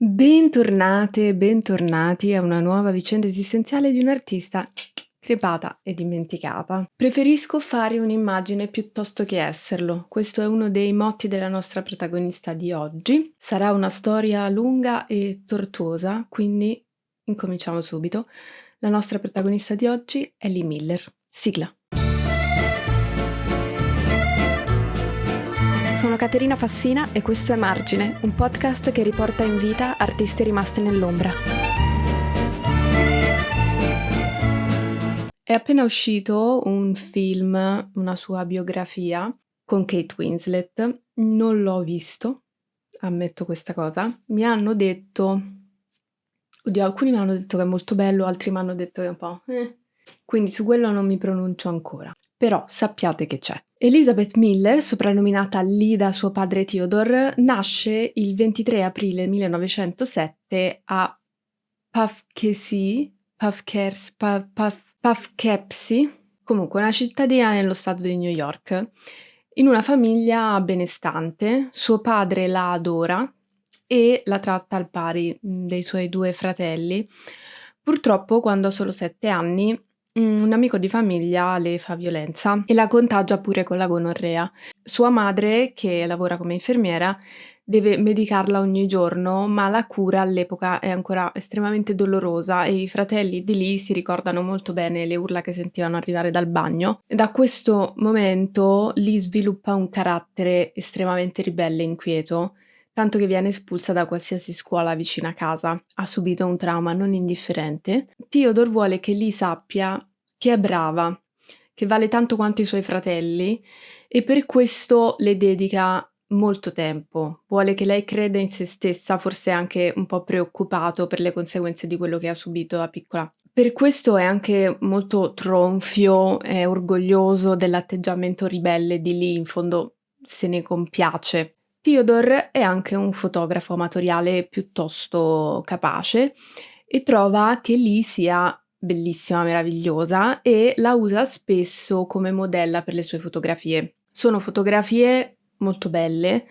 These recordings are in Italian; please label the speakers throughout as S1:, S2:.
S1: Bentornate e bentornati a una nuova vicenda esistenziale di un'artista crepata e dimenticata. Preferisco fare un'immagine piuttosto che esserlo. Questo è uno dei motti della nostra protagonista di oggi. Sarà una storia lunga e tortuosa, quindi incominciamo subito. La nostra protagonista di oggi è Lee Miller. Sigla.
S2: Sono Caterina Fassina e questo è Margine, un podcast che riporta in vita artisti rimasti nell'ombra.
S1: È appena uscito un film, una sua biografia con Kate Winslet. Non l'ho visto, ammetto questa cosa. Mi hanno detto, alcuni mi hanno detto che è molto bello, altri mi hanno detto che è un po'. Quindi su quello non mi pronuncio ancora. Però sappiate che c'è. Elizabeth Miller, soprannominata Lee da suo padre Theodore, nasce il 23 aprile 1907 a Poughkeepsie, comunque una cittadina nello stato di New York, in una famiglia benestante. Suo padre la adora e la tratta al pari dei suoi due fratelli. Purtroppo, quando ha solo 7 anni, un amico di famiglia le fa violenza e la contagia pure con la gonorrea. Sua madre, che lavora come infermiera, deve medicarla ogni giorno, ma la cura all'epoca è ancora estremamente dolorosa e i fratelli di Lee si ricordano molto bene le urla che sentivano arrivare dal bagno. Da questo momento Lee sviluppa un carattere estremamente ribelle e inquieto, tanto che viene espulsa da qualsiasi scuola vicina a casa. Ha subito un trauma non indifferente. Theodore vuole che Lee sappia che è brava, che vale tanto quanto i suoi fratelli, e per questo le dedica molto tempo. Vuole che lei creda in se stessa, forse anche un po' preoccupato per le conseguenze di quello che ha subito da piccola. Per questo è anche molto tronfio, è orgoglioso dell'atteggiamento ribelle di Lee, in fondo se ne compiace. Theodore è anche un fotografo amatoriale piuttosto capace e trova che Lee sia bellissima, meravigliosa, e la usa spesso come modella per le sue fotografie. Sono fotografie molto belle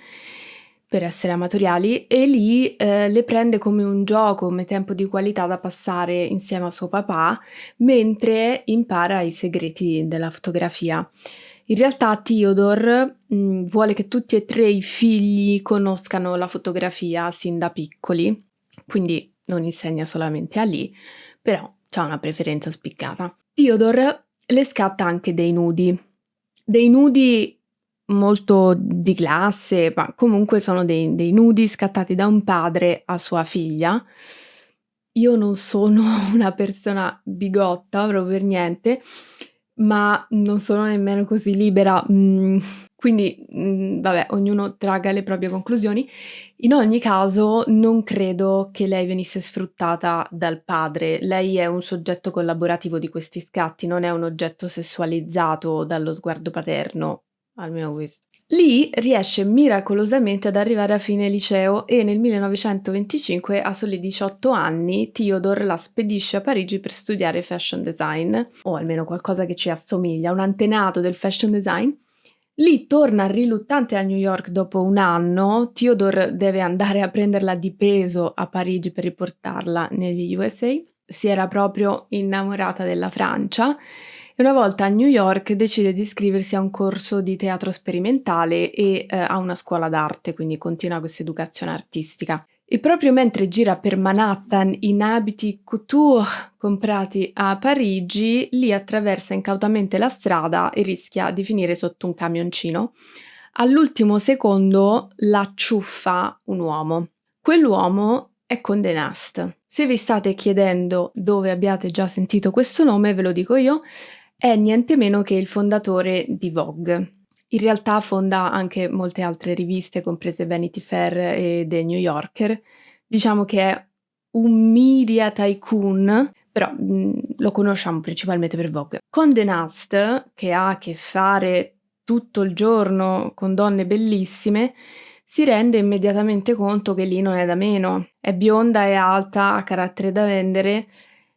S1: per essere amatoriali e Lee le prende come un gioco, come tempo di qualità da passare insieme a suo papà mentre impara i segreti della fotografia. In realtà Theodore vuole che tutti e tre i figli conoscano la fotografia sin da piccoli, quindi non insegna solamente a Lee, però c'ha una preferenza spiccata. Theodore le scatta anche dei nudi molto di classe, ma comunque sono dei nudi scattati da un padre a sua figlia. Io non sono una persona bigotta, proprio per niente, ma non sono nemmeno così libera, quindi, vabbè, ognuno tragga le proprie conclusioni. In ogni caso, non credo che lei venisse sfruttata dal padre. Lei è un soggetto collaborativo di questi scatti, non è un oggetto sessualizzato dallo sguardo paterno, almeno questo. Lee riesce miracolosamente ad arrivare a fine liceo e nel 1925, a soli 18 anni, Theodore la spedisce a Parigi per studiare fashion design, o almeno qualcosa che ci assomiglia, un antenato del fashion design. Lee torna riluttante a New York dopo un anno. Theodore deve andare a prenderla di peso a Parigi per riportarla negli USA. Si era proprio innamorata della Francia e una volta a New York decide di iscriversi a un corso di teatro sperimentale e a una scuola d'arte, quindi continua questa educazione artistica. E proprio mentre gira per Manhattan in abiti couture comprati a Parigi, Lee attraversa incautamente la strada e rischia di finire sotto un camioncino. All'ultimo secondo la ciuffa un uomo. Quell'uomo è Condé Nast. Se vi state chiedendo dove abbiate già sentito questo nome, ve lo dico io, è niente meno che il fondatore di Vogue. In realtà fonda anche molte altre riviste, comprese Vanity Fair e The New Yorker. Diciamo che è un media tycoon, però lo conosciamo principalmente per Vogue. Condé Nast, che ha a che fare tutto il giorno con donne bellissime, si rende immediatamente conto che Lee non è da meno. È bionda, è alta, ha carattere da vendere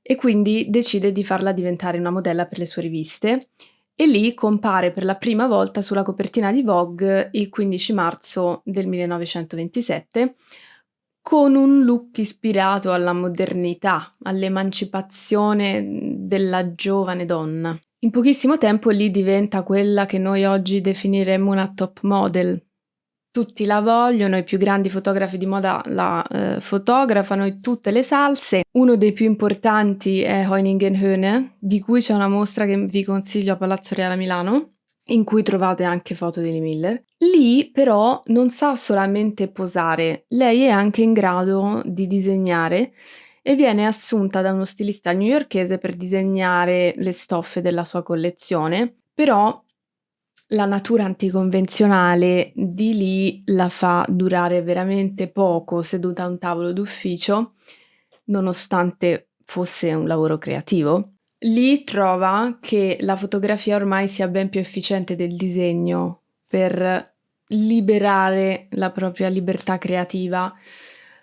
S1: e quindi decide di farla diventare una modella per le sue riviste. E lì compare per la prima volta sulla copertina di Vogue il 15 marzo del 1927 con un look ispirato alla modernità, all'emancipazione della giovane donna. In pochissimo tempo Lee diventa quella che noi oggi definiremmo una top model. Tutti la vogliono, i più grandi fotografi di moda la fotografano in tutte le salse. Uno dei più importanti è Hoyningen-Höne, di cui c'è una mostra che vi consiglio a Palazzo Reale a Milano, in cui trovate anche foto di Lee Miller. Lee però non sa solamente posare, lei è anche in grado di disegnare e viene assunta da uno stilista newyorkese per disegnare le stoffe della sua collezione, però la natura anticonvenzionale di Lee la fa durare veramente poco seduta a un tavolo d'ufficio, nonostante fosse un lavoro creativo. Lee trova che la fotografia ormai sia ben più efficiente del disegno per liberare la propria libertà creativa,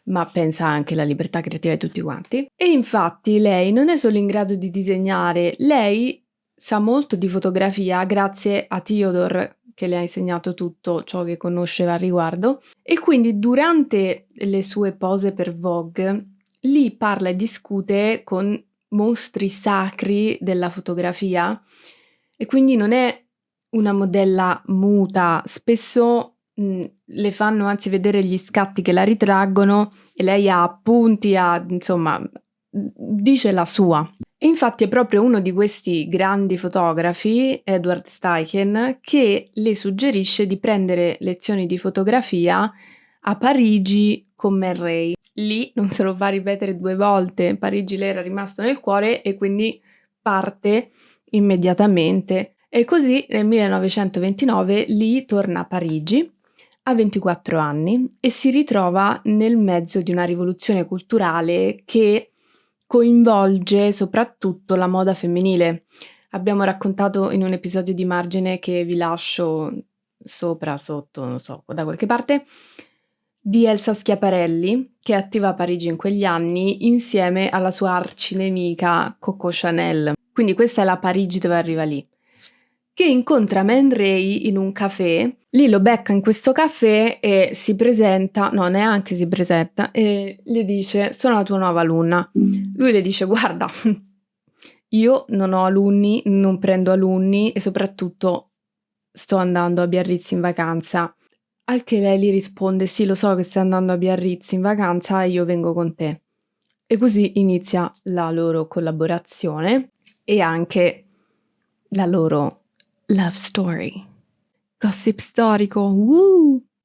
S1: ma pensa anche alla libertà creativa di tutti quanti. E infatti lei non è solo in grado di disegnare, lei sa molto di fotografia grazie a Theodore, che le ha insegnato tutto ciò che conosceva al riguardo, e quindi durante le sue pose per Vogue, Lee parla e discute con mostri sacri della fotografia e quindi non è una modella muta, spesso le fanno anzi vedere gli scatti che la ritraggono e lei ha appunti, insomma, dice la sua. E infatti è proprio uno di questi grandi fotografi, Edward Steichen, che le suggerisce di prendere lezioni di fotografia a Parigi con Man Ray. Lì non se lo fa ripetere 2 volte, Parigi le era rimasto nel cuore e quindi parte immediatamente. E così nel 1929 Lee torna a Parigi, ha 24 anni e si ritrova nel mezzo di una rivoluzione culturale che coinvolge soprattutto la moda femminile. Abbiamo raccontato in un episodio di Margine, che vi lascio sopra, sotto, non so, da qualche parte, di Elsa Schiaparelli, che è attiva a Parigi in quegli anni insieme alla sua arcinemica Coco Chanel. Quindi questa è la Parigi dove arriva Lee, che incontra Man Ray in un caffè. Lee lo becca in questo caffè e si presenta, no, neanche si presenta, e le dice: sono la tua nuova alunna. Lui le dice: guarda, io non ho alunni, non prendo alunni e soprattutto sto andando a Biarritz in vacanza. Al che lei gli risponde: sì, lo so che stai andando a Biarritz in vacanza e io vengo con te. E così inizia la loro collaborazione e anche la loro love story. Gossip storico,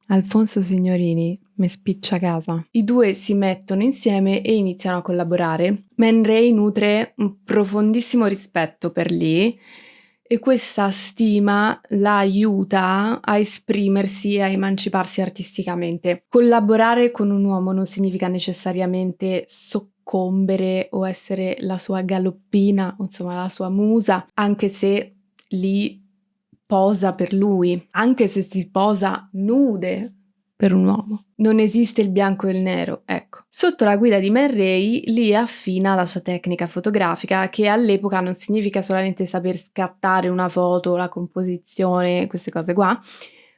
S1: Alfonso Signorini mi spiccia casa. I due si mettono insieme e iniziano a collaborare. Man Ray nutre un profondissimo rispetto per Lee e questa stima la aiuta a esprimersi e a emanciparsi artisticamente. Collaborare con un uomo non significa necessariamente soccombere o essere la sua galoppina, insomma la sua musa, anche se Lee posa per lui, anche se si posa nude per un uomo. Non esiste il bianco e il nero, ecco. Sotto la guida di Man Ray, Lee affina la sua tecnica fotografica, che all'epoca non significa solamente saper scattare una foto, la composizione, queste cose qua,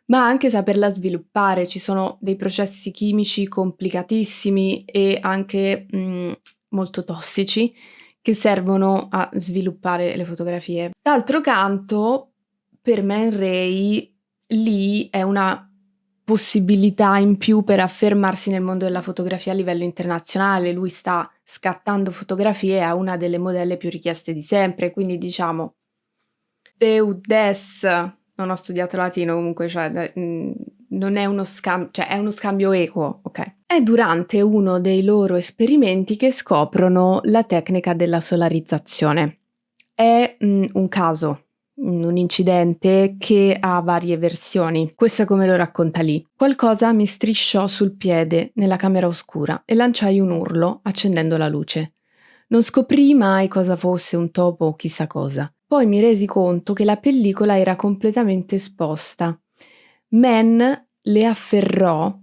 S1: ma anche saperla sviluppare. Ci sono dei processi chimici complicatissimi e anche molto tossici che servono a sviluppare le fotografie. D'altro canto, per Man Ray, Lee è una possibilità in più per affermarsi nel mondo della fotografia a livello internazionale. Lui sta scattando fotografie a una delle modelle più richieste di sempre, quindi diciamo Deudes, non ho studiato latino comunque, cioè non è uno scambio, cioè è uno scambio equo, ok? È durante uno dei loro esperimenti che scoprono la tecnica della solarizzazione. È un caso, un incidente che ha varie versioni. Questo è come lo racconta Lee. Qualcosa mi strisciò sul piede nella camera oscura e lanciai un urlo accendendo la luce. Non scoprii mai cosa fosse un topo o chissà cosa. Poi mi resi conto che la pellicola era completamente esposta. Man le afferrò,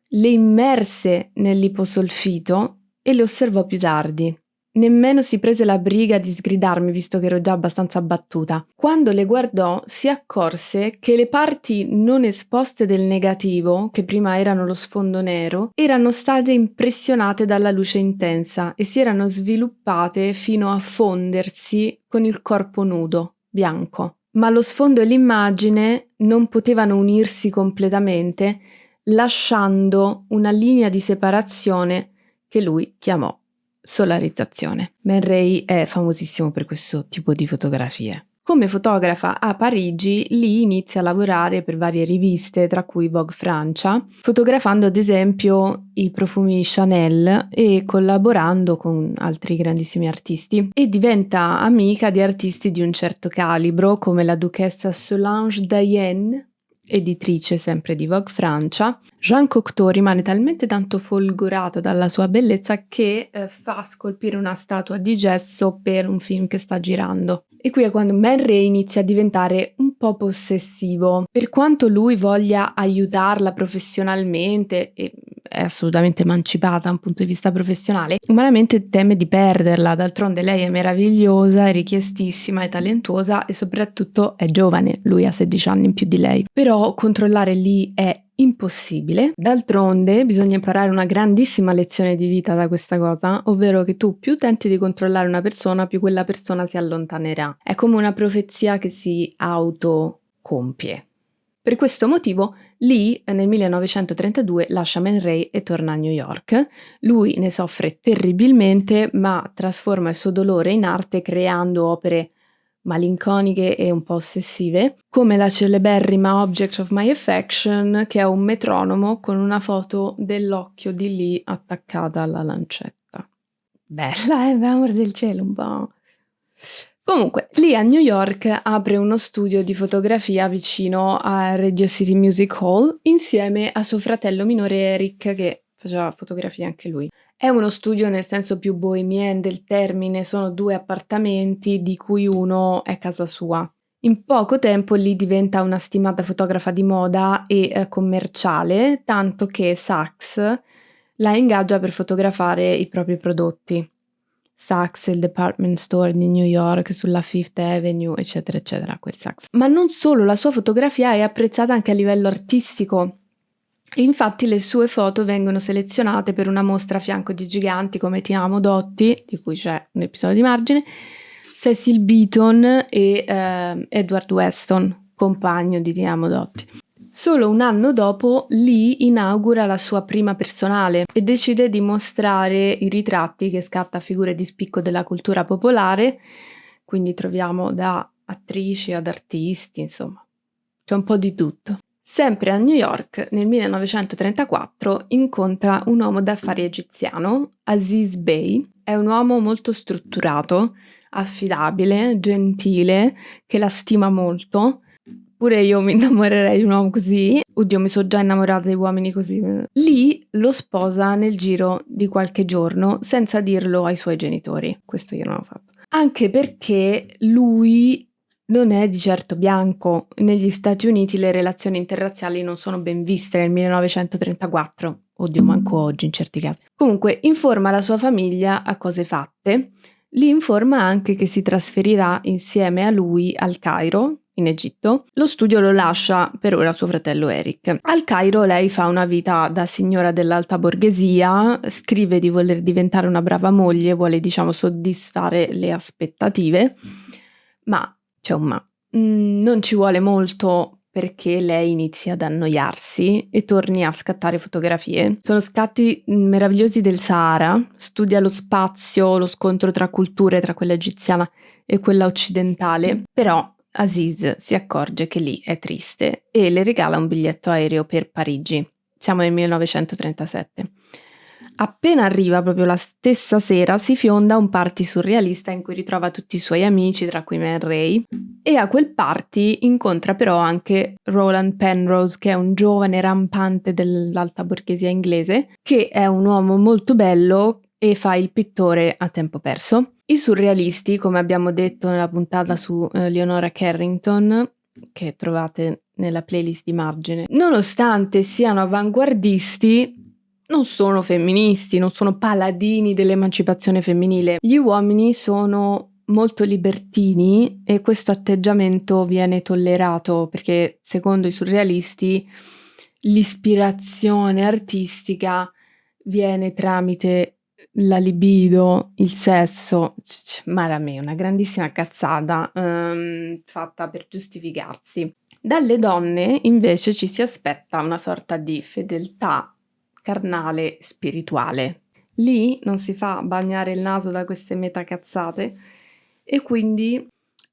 S1: le immerse nell'iposolfito e le osservò più tardi. nemmeno si prese la briga di sgridarmi, visto che ero già abbastanza abbattuta. Quando le guardò, si accorse che le parti non esposte del negativo, che prima erano lo sfondo nero, erano state impressionate dalla luce intensa e si erano sviluppate fino a fondersi con il corpo nudo, bianco. Ma lo sfondo e l'immagine non potevano unirsi completamente, lasciando una linea di separazione che lui chiamò solarizzazione. Man Ray è famosissimo per questo tipo di fotografie. Come fotografa a Parigi, Lee inizia a lavorare per varie riviste, tra cui Vogue Francia, fotografando ad esempio i profumi Chanel e collaborando con altri grandissimi artisti, e diventa amica di artisti di un certo calibro come la duchessa Solange Diane, editrice sempre di Vogue Francia. Jean Cocteau rimane talmente tanto folgorato dalla sua bellezza che fa scolpire una statua di gesso per un film che sta girando. E qui è quando Man Ray inizia a diventare un po' possessivo. Per quanto lui voglia aiutarla professionalmente, e è assolutamente emancipata da un punto di vista professionale, umanamente teme di perderla. D'altronde lei è meravigliosa, è richiestissima, è talentuosa e soprattutto è giovane. Lui ha 16 anni in più di lei. Però controllare Lee è impossibile. D'altronde bisogna imparare una grandissima lezione di vita da questa cosa, ovvero che tu più tenti di controllare una persona, più quella persona si allontanerà. È come una profezia che si autocompie. Per questo motivo Lee nel 1932 lascia Man Ray e torna a New York. Lui ne soffre terribilmente, ma trasforma il suo dolore in arte creando opere malinconiche e un po' ossessive, come la celeberrima Object of My Affection, che è un metronomo con una foto dell'occhio di Lee attaccata alla lancetta. Bella, per amor del cielo, un po'. Comunque, lì a New York apre uno studio di fotografia vicino a Radio City Music Hall insieme a suo fratello minore Eric, che faceva fotografia anche lui. È uno studio nel senso più bohemien del termine, sono 2 appartamenti di cui uno è casa sua. In poco tempo Lee diventa una stimata fotografa di moda e commerciale, tanto che Saks la ingaggia per fotografare i propri prodotti. Saks, il department store di New York sulla Fifth Avenue, eccetera, eccetera, quel Saks. Ma non solo, la sua fotografia è apprezzata anche a livello artistico. E infatti le sue foto vengono selezionate per una mostra a fianco di giganti come Ti amo Dotti, di cui c'è un episodio di margine, Cecil Beaton e Edward Weston, compagno di Ti amo Dotti. Solo un anno dopo Lee inaugura la sua prima personale e decide di mostrare i ritratti che scatta figure di spicco della cultura popolare, quindi troviamo da attrici ad artisti, insomma, c'è un po' di tutto. Sempre a New York, nel 1934, incontra un uomo d'affari egiziano, Aziz Bey. È un uomo molto strutturato, affidabile, gentile, che la stima molto. Pure io mi innamorerei di un uomo così. Oddio, mi sono già innamorata di uomini così. Lee lo sposa nel giro di qualche giorno senza dirlo ai suoi genitori. Questo io non l'ho fatto. Anche perché lui non è di certo bianco. Negli Stati Uniti le relazioni interrazziali non sono ben viste nel 1934. Oddio, manco oggi in certi casi. Comunque, informa la sua famiglia a cose fatte. Li informa anche che si trasferirà insieme a lui al Cairo, in Egitto. Lo studio lo lascia per ora suo fratello Eric. Al Cairo lei fa una vita da signora dell'alta borghesia, scrive di voler diventare una brava moglie, vuole diciamo soddisfare le aspettative, ma c'è un ma. Non ci vuole molto perché lei inizia ad annoiarsi e torni a scattare fotografie. Sono scatti meravigliosi del Sahara, studia lo spazio, lo scontro tra culture, tra quella egiziana e quella occidentale, però Aziz si accorge che lì è triste e le regala un biglietto aereo per Parigi. Siamo nel 1937. Appena arriva, proprio la stessa sera, si fionda a un party surrealista in cui ritrova tutti i suoi amici, tra cui Man Ray, e a quel party incontra però anche Roland Penrose, che è un giovane rampante dell'alta borghesia inglese, che è un uomo molto bello e fa il pittore a tempo perso. I surrealisti, come abbiamo detto nella puntata su Leonora Carrington, che trovate nella playlist di margine, nonostante siano avanguardisti, non sono femministi, non sono paladini dell'emancipazione femminile. Gli uomini sono molto libertini e questo atteggiamento viene tollerato perché, secondo i surrealisti, l'ispirazione artistica viene tramite la libido, il sesso. Mara me, una grandissima cazzata fatta per giustificarsi. Dalle donne invece ci si aspetta una sorta di fedeltà carnale spirituale. Lì non si fa bagnare il naso da queste metacazzate e quindi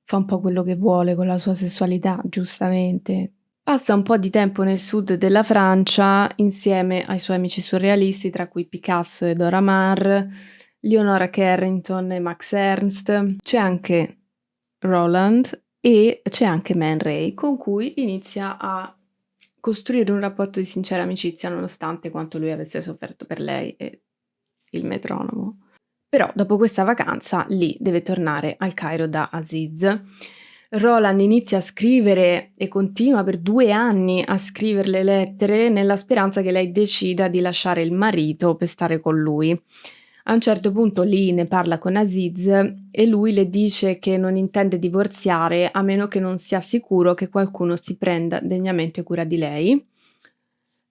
S1: fa un po' quello che vuole con la sua sessualità, giustamente. Passa un po' di tempo nel sud della Francia insieme ai suoi amici surrealisti, tra cui Picasso e Dora Maar, Leonora Carrington e Max Ernst. C'è anche Roland e c'è anche Man Ray, con cui inizia a costruire un rapporto di sincera amicizia nonostante quanto lui avesse sofferto per lei e il metronomo. Però dopo questa vacanza Lee deve tornare al Cairo da Aziz. Roland inizia a scrivere e continua per 2 anni a scriverle lettere nella speranza che lei decida di lasciare il marito per stare con lui. A un certo punto Lee ne parla con Aziz e lui le dice che non intende divorziare a meno che non sia sicuro che qualcuno si prenda degnamente cura di lei.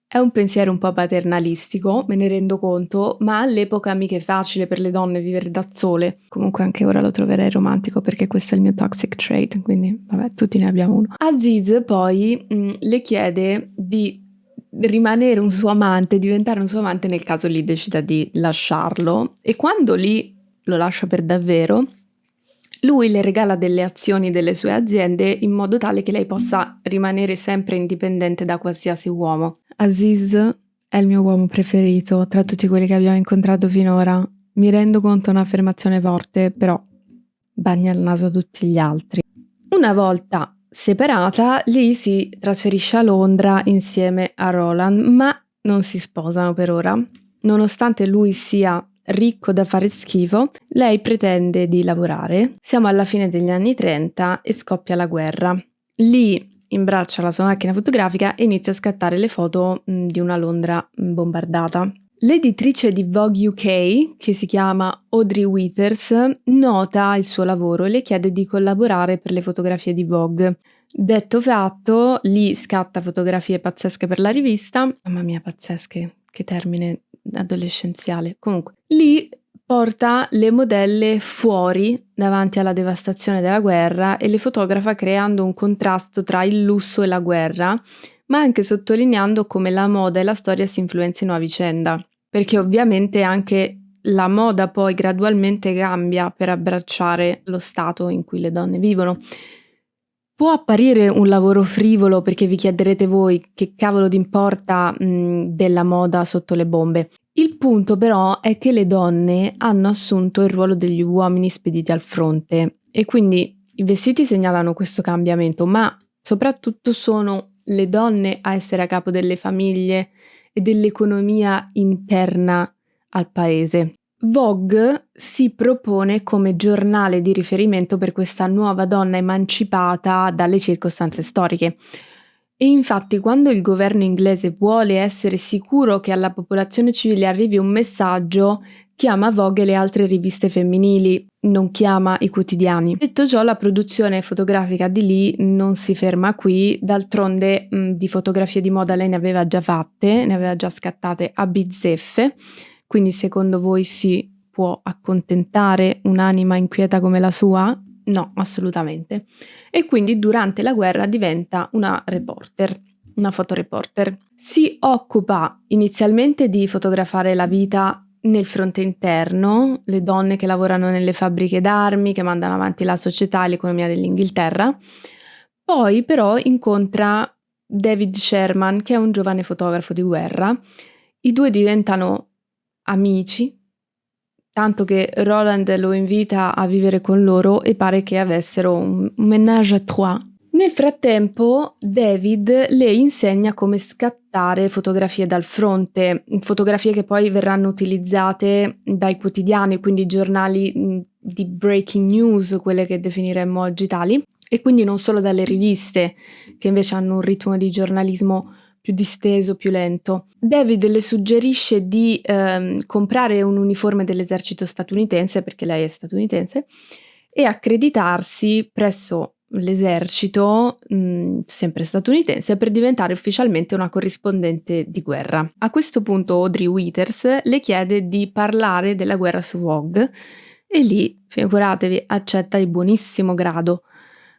S1: È un pensiero un po' paternalistico, me ne rendo conto, ma all'epoca mica è facile per le donne vivere da sole. Comunque anche ora lo troverei romantico perché questo è il mio toxic trait, quindi vabbè, tutti ne abbiamo uno. Aziz poi le chiede di rimanere un suo amante, diventare un suo amante nel caso Lee decida di lasciarlo, e quando Lee lo lascia per davvero, lui le regala delle azioni delle sue aziende in modo tale che lei possa rimanere sempre indipendente da qualsiasi uomo. Aziz è il mio uomo preferito tra tutti quelli che abbiamo incontrato finora. Mi rendo conto è un'affermazione forte, però bagna il naso a tutti gli altri. Una volta separata, Lee si trasferisce a Londra insieme a Roland, ma non si sposano per ora. Nonostante lui sia ricco da fare schifo, lei pretende di lavorare. Siamo alla fine degli anni 30 e scoppia la guerra. Lee imbraccia la sua macchina fotografica e inizia a scattare le foto di una Londra bombardata. L'editrice di Vogue UK, che si chiama Audrey Withers, nota il suo lavoro e le chiede di collaborare per le fotografie di Vogue. Detto fatto, Lee scatta fotografie pazzesche per la rivista. Mamma mia, pazzesche, che termine adolescenziale. Comunque, Lee porta le modelle fuori davanti alla devastazione della guerra e le fotografa creando un contrasto tra il lusso e la guerra, ma anche sottolineando come la moda e la storia si influenzino a vicenda, perché ovviamente anche la moda poi gradualmente cambia per abbracciare lo stato in cui le donne vivono. Può apparire un lavoro frivolo perché vi chiederete voi che cavolo d'importa della moda sotto le bombe. Il punto però è che le donne hanno assunto il ruolo degli uomini spediti al fronte e quindi i vestiti segnalano questo cambiamento, ma soprattutto sono le donne a essere a capo delle famiglie e dell'economia interna al paese. Vogue si propone come giornale di riferimento per questa nuova donna emancipata dalle circostanze storiche. E infatti quando il governo inglese vuole essere sicuro che alla popolazione civile arrivi un messaggio, chiama Vogue e le altre riviste femminili, non chiama i quotidiani. Detto ciò, la produzione fotografica di Lee non si ferma qui, d'altronde di fotografie di moda lei ne aveva già fatte, ne aveva già scattate a bizzeffe, quindi secondo voi si può accontentare un'anima inquieta come la sua? No, assolutamente. E quindi durante la guerra diventa una reporter, una fotoreporter. Si occupa inizialmente di fotografare la vita nel fronte interno, le donne che lavorano nelle fabbriche d'armi, che mandano avanti la società e l'economia dell'Inghilterra. Poi però incontra David Sherman, che è un giovane fotografo di guerra. I due diventano amici, tanto che Roland lo invita a vivere con loro e pare che avessero un ménage à trois. Nel frattempo David le insegna come scattare fotografie dal fronte, fotografie che poi verranno utilizzate dai quotidiani, quindi giornali di breaking news, quelle che definiremmo oggi tali, e quindi non solo dalle riviste, che invece hanno un ritmo di giornalismo più disteso, più lento. David le suggerisce di comprare un uniforme dell'esercito statunitense, perché lei è statunitense, e accreditarsi presso l'esercito, sempre statunitense, per diventare ufficialmente una corrispondente di guerra. A questo punto Audrey Withers le chiede di parlare della guerra su Vogue e lì, figuratevi, accetta di buonissimo grado.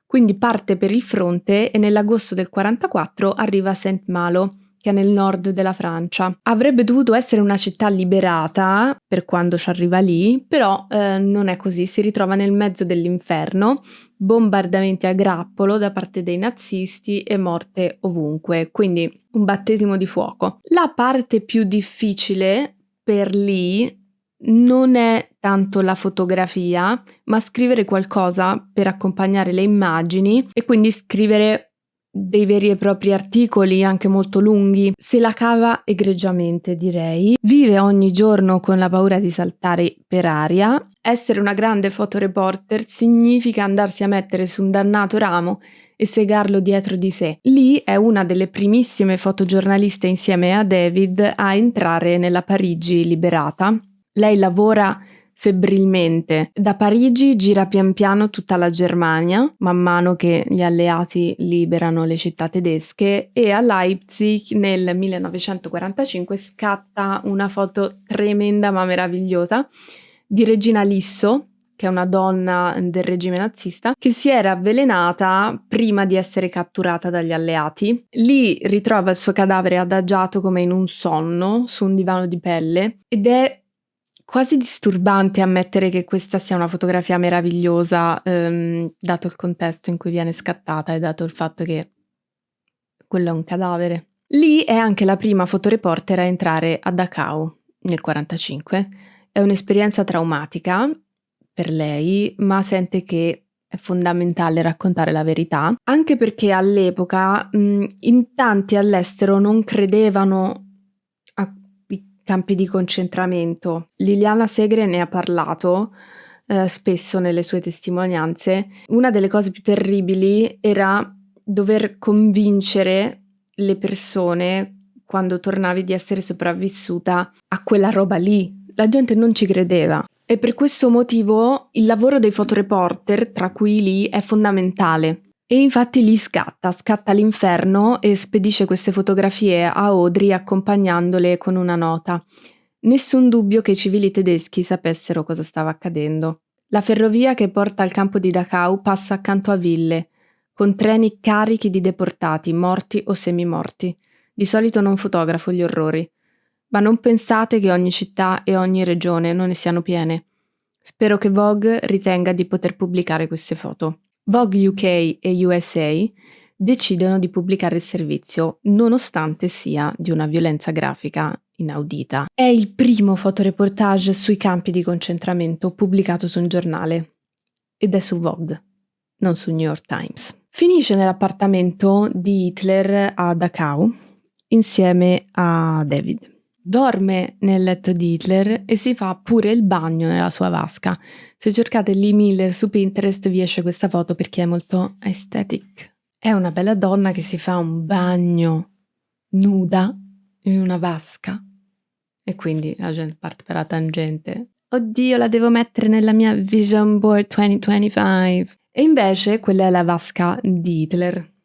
S1: Quindi parte per il fronte e nell'agosto del 44 arriva a Saint-Malo, che è nel nord della Francia. Avrebbe dovuto essere una città liberata per quando ci arriva lì, però non è così, si ritrova nel mezzo dell'inferno, bombardamenti a grappolo da parte dei nazisti e morte ovunque, quindi un battesimo di fuoco. La parte più difficile per Lee non è tanto la fotografia, ma scrivere qualcosa per accompagnare le immagini e quindi scrivere dei veri e propri articoli anche molto lunghi. Se la cava egregiamente, direi. Vive ogni giorno con la paura di saltare per aria. Essere una grande fotoreporter significa andarsi a mettere su un dannato ramo e segarlo dietro di sé. Lee è una delle primissime fotogiornaliste insieme a David a entrare nella Parigi liberata. Lei lavora febbrilmente. Da Parigi gira pian piano tutta la Germania, man mano che gli alleati liberano le città tedesche, e a Leipzig nel 1945 scatta una foto tremenda ma meravigliosa di Regina Lisso, che è una donna del regime nazista, che si era avvelenata prima di essere catturata dagli alleati. Lì ritrova il suo cadavere adagiato come in un sonno su un divano di pelle ed è quasi disturbante ammettere che questa sia una fotografia meravigliosa, dato il contesto in cui viene scattata e dato il fatto che quello è un cadavere. Lee è anche la prima fotoreporter a entrare a Dachau nel 1945. È un'esperienza traumatica per lei, ma sente che è fondamentale raccontare la verità, anche perché all'epoca in tanti all'estero non credevano campi di concentramento. Liliana Segre ne ha parlato spesso nelle sue testimonianze. Una delle cose più terribili era dover convincere le persone quando tornavi di essere sopravvissuta a quella roba lì. La gente non ci credeva. E per questo motivo il lavoro dei fotoreporter, tra cui Lee, è fondamentale. E infatti Lee scatta all'inferno e spedisce queste fotografie a Audrey accompagnandole con una nota. Nessun dubbio che i civili tedeschi sapessero cosa stava accadendo. La ferrovia che porta al campo di Dachau passa accanto a ville, con treni carichi di deportati, morti o semimorti. Di solito non fotografo gli orrori, ma non pensate che ogni città e ogni regione non ne siano piene. Spero che Vogue ritenga di poter pubblicare queste foto. Vogue UK e USA decidono di pubblicare il servizio, nonostante sia di una violenza grafica inaudita. È il primo fotoreportage sui campi di concentramento pubblicato su un giornale, ed è su Vogue, non su New York Times. Finisce nell'appartamento di Hitler a Dachau insieme a David. Dorme nel letto di Hitler e si fa pure il bagno nella sua vasca. Se cercate Lee Miller su Pinterest vi esce questa foto perché è molto aesthetic. È una bella donna che si fa un bagno nuda in una vasca e quindi la gente parte per la tangente. Oddio, la devo mettere nella mia Vision Board 2025. E invece quella è la vasca di Hitler.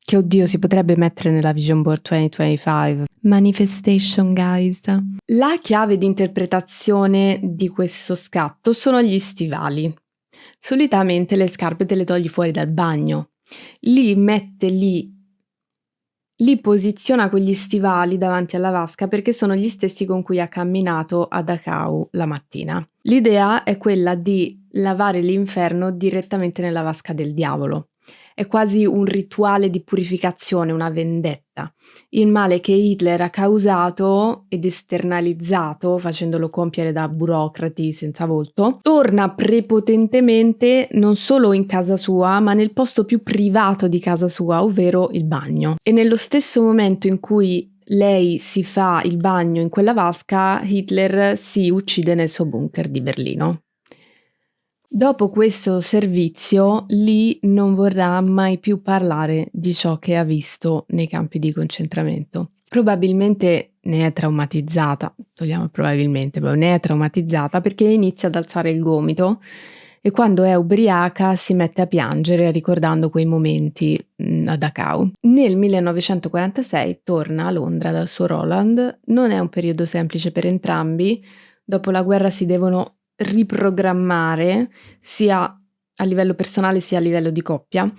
S1: Che oddio si potrebbe mettere nella Vision Board 2025. Manifestation, guys. La chiave di interpretazione di questo scatto sono gli stivali. Solitamente le scarpe te le togli fuori dal bagno. Li posiziona quegli stivali davanti alla vasca perché sono gli stessi con cui ha camminato a Dachau la mattina. L'idea è quella di lavare l'inferno direttamente nella vasca del diavolo. È quasi un rituale di purificazione, una vendetta. Il male che Hitler ha causato ed esternalizzato, facendolo compiere da burocrati senza volto, torna prepotentemente non solo in casa sua, ma nel posto più privato di casa sua, ovvero il bagno. E nello stesso momento in cui lei si fa il bagno in quella vasca, Hitler si uccide nel suo bunker di Berlino. Dopo questo servizio, Lee non vorrà mai più parlare di ciò che ha visto nei campi di concentramento. Probabilmente ne è traumatizzata, togliamo probabilmente, però ne è traumatizzata perché inizia ad alzare il gomito e quando è ubriaca si mette a piangere ricordando quei momenti a Dachau. Nel 1946 torna a Londra dal suo Roland, non è un periodo semplice per entrambi, dopo la guerra si devono riprogrammare sia a livello personale sia a livello di coppia.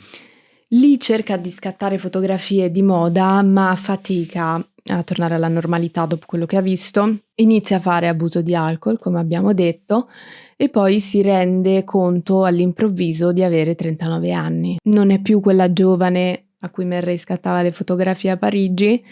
S1: Lì cerca di scattare fotografie di moda, ma fatica a tornare alla normalità dopo quello che ha visto. Inizia a fare abuso di alcol, come abbiamo detto, e poi si rende conto all'improvviso di avere 39 anni. Non è più quella giovane a cui Murray scattava le fotografie a Parigi.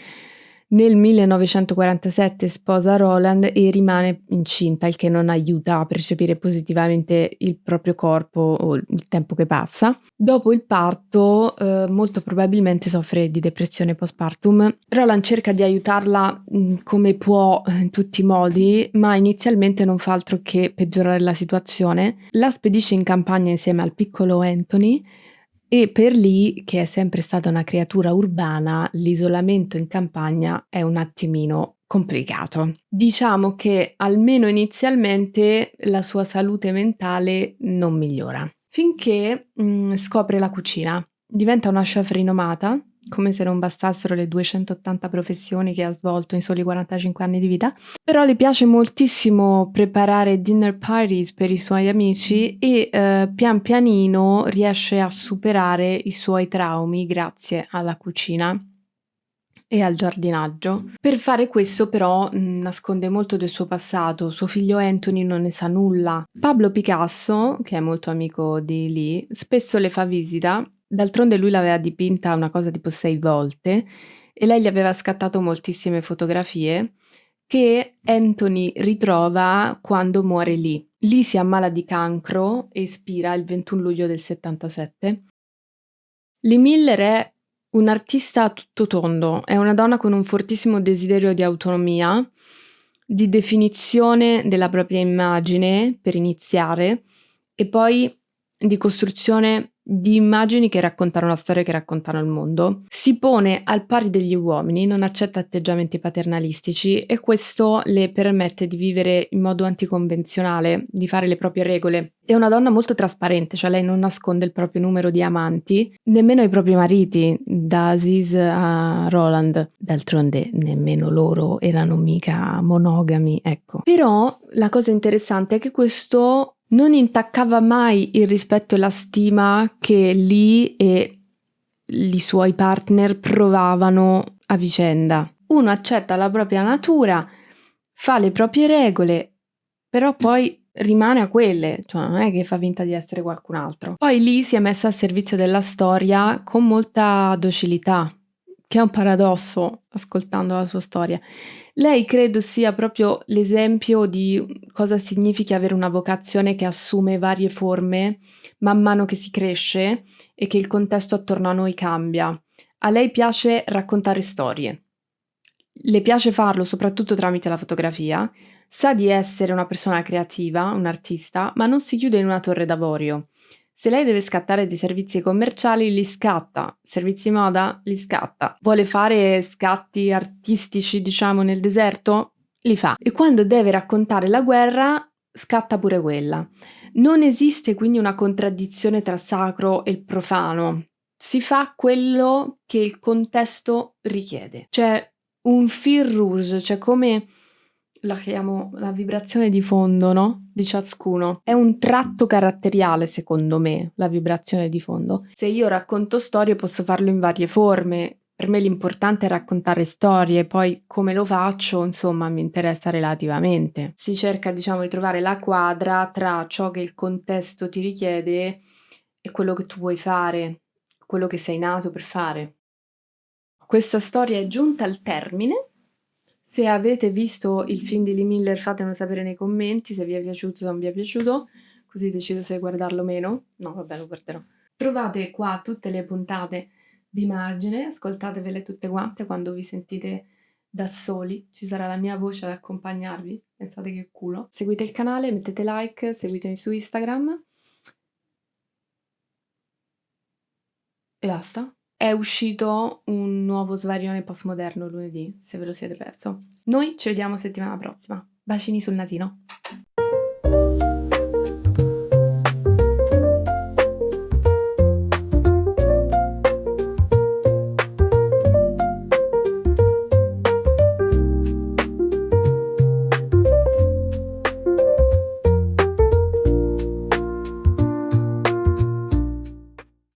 S1: Nel 1947 sposa Roland e rimane incinta, il che non aiuta a percepire positivamente il proprio corpo o il tempo che passa. Dopo il parto, molto probabilmente soffre di depressione postpartum. Roland cerca di aiutarla, come può in tutti i modi, ma inizialmente non fa altro che peggiorare la situazione. La spedisce in campagna insieme al piccolo Anthony e per Lee, che è sempre stata una creatura urbana, l'isolamento in campagna è un attimino complicato. Diciamo che almeno inizialmente la sua salute mentale non migliora, finché scopre la cucina. Diventa una chef rinomata, come se non bastassero le 280 professioni che ha svolto in soli 45 anni di vita, però le piace moltissimo preparare dinner parties per i suoi amici e pian pianino riesce a superare i suoi traumi grazie alla cucina e al giardinaggio. Per fare questo però nasconde molto del suo passato, suo figlio Anthony non ne sa nulla. Pablo Picasso, che è molto amico di Lee, spesso le fa visita, d'altronde lui l'aveva dipinta una cosa tipo 6 volte e lei gli aveva scattato moltissime fotografie che Anthony ritrova quando muore Lee. Lee si ammala di cancro e spira il 21 luglio del 77. Lee Miller è un'artista a tutto tondo, è una donna con un fortissimo desiderio di autonomia, di definizione della propria immagine, per iniziare, e poi di costruzione di immagini che raccontano la storia, che raccontano il mondo. Si pone al pari degli uomini, non accetta atteggiamenti paternalistici e questo le permette di vivere in modo anticonvenzionale, di fare le proprie regole. È una donna molto trasparente, cioè lei non nasconde il proprio numero di amanti, nemmeno ai propri mariti, da Aziz a Roland. D'altronde nemmeno loro erano mica monogami, ecco. Però la cosa interessante è che questo non intaccava mai il rispetto e la stima che Lee e i suoi partner provavano a vicenda. Uno accetta la propria natura, fa le proprie regole, però poi rimane a quelle, cioè non è che fa finta di essere qualcun altro. Poi Lee si è messa al servizio della storia con molta docilità, che è un paradosso ascoltando la sua storia. Lei credo sia proprio l'esempio di cosa significhi avere una vocazione che assume varie forme man mano che si cresce e che il contesto attorno a noi cambia. A lei piace raccontare storie. Le piace farlo soprattutto tramite la fotografia, sa di essere una persona creativa, un artista, ma non si chiude in una torre d'avorio. Se lei deve scattare dei servizi commerciali, li scatta. Servizi moda, li scatta. Vuole fare scatti artistici, diciamo, nel deserto? Li fa. E quando deve raccontare la guerra, scatta pure quella. Non esiste quindi una contraddizione tra sacro e il profano. Si fa quello che il contesto richiede. C'è un fil rouge, cioè come la chiamo la vibrazione di fondo, no, di ciascuno. È un tratto caratteriale secondo me, la vibrazione di fondo. Se io racconto storie posso farlo in varie forme. Per me l'importante è raccontare storie, poi come lo faccio, insomma, mi interessa relativamente. Si cerca, diciamo, di trovare la quadra tra ciò che il contesto ti richiede e quello che tu vuoi fare, quello che sei nato per fare. Questa storia è giunta al termine. Se avete visto il film di Lee Miller fatemelo sapere nei commenti, se vi è piaciuto, se non vi è piaciuto, così decido se guardarlo o meno. No, vabbè, lo guarderò. Trovate qua tutte le puntate di Margine, ascoltatevele tutte quante quando vi sentite da soli, ci sarà la mia voce ad accompagnarvi, pensate che culo. Seguite il canale, mettete like, seguitemi su Instagram E basta. È uscito un nuovo svarione postmoderno lunedì, se ve lo siete perso. Noi ci vediamo settimana prossima. Bacini sul nasino.